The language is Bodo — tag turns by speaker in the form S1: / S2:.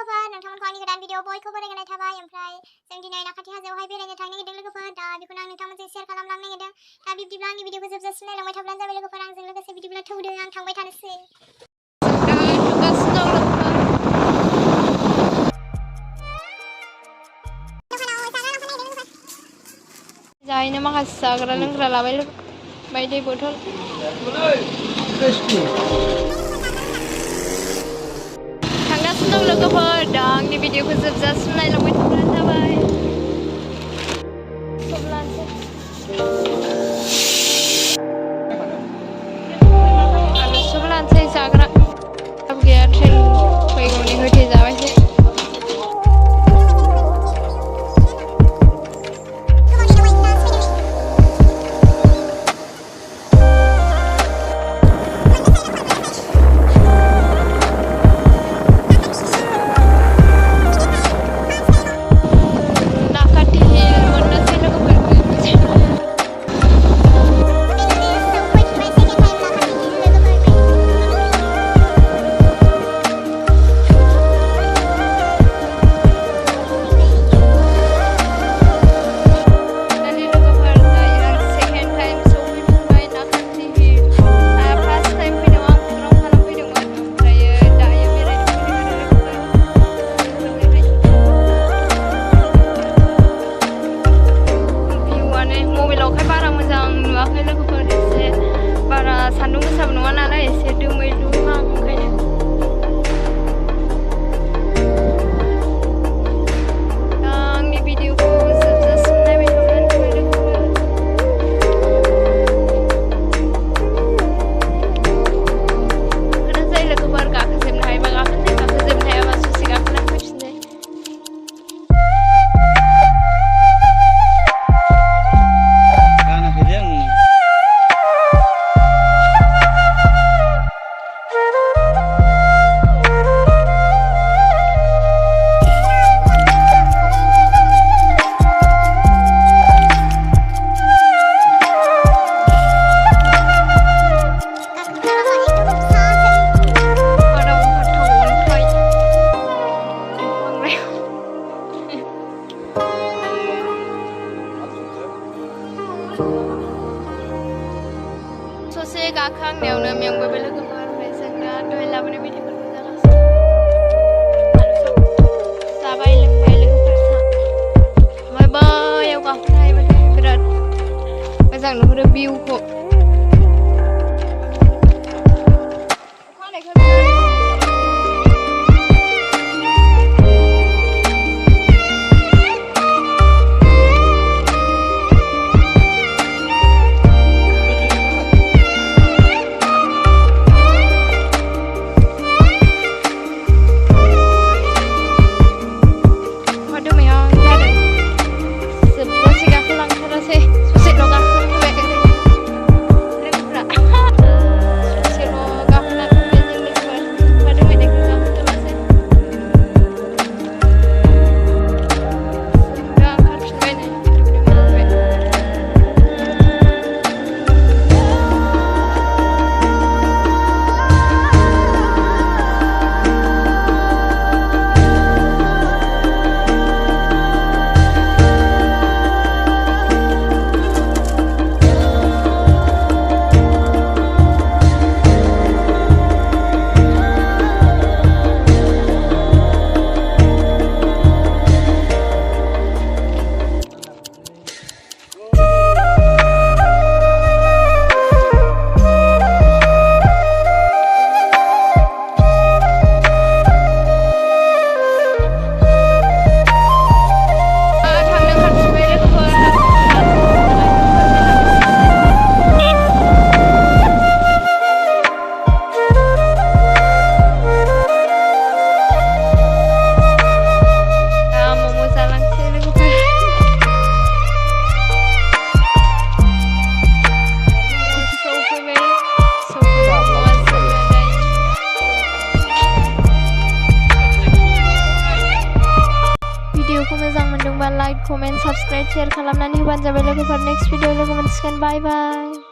S1: लोगोफोर नोंथांमोनखौ आंनि गोदान भिडिअ बयखौबो बरायनाय थाबाय। ओमफ्राय जों दिनै नाखाथि हाजोआवहाय बेरायनो थांनो नागिरदों लोगोफोर। दा बेखौनो आं नोंथांमोनजों शेयार खालामलांनो नागिरदों। दा बिब्दिब्ला आंनि भिडिअखौ जोबजासिम नायलांबाय थाब्लानो जाबाय लोगोफोर। आंजों लोगोसे बिदिब्ला थौदो आं थांबाय थानोसै।
S2: जाहैनो माखासे जाग्रा लोंग्रा लाबाय बायदि बथल थांगासिनो दं लोगोफोर। दा आंनि भिडिअखौ जोबजासिम नायलांबाय थाब्लानो जाबाय। आरो सब लानोसै जाग्रा गैया ट्रेन फैगौनि होथे जाबायसै। सान्दुं गोसाबो नङा नालाय एसे दोमैलुहां ओंखायनो दा आंनि भिडिअखौ जोबजासिम नायबाय थाब्लानो जाबाय लोगोफोर। खोना जायो लोगोफोर गाखोजोबनो हायोबा गाखोनोसै, गाखोजोबनो हायाबा ससे गाखोनानै फैफिनसै। ससे गाखोहांनायावनो मेंबोबाय लोगोफोर। ओमफ्राय जों दा दहाय लाबोनाय मेथाइफोरखौ जागासिनो जाबाय लोंबाय लोगोफोर सा। ओमफ्राय बैयाव गाखोनो हायोबाथाय बिराद मोजां नुहुरो भिउखौ। मोजां मोनदोंबा लाइक, कमेन्ट, साबस्क्राइब, शेयार खालामनानै होबानो जाबाय लोगोफोर। नेक्स्ट भिडिअ लोगो मोनसिगोन। बाय बाय।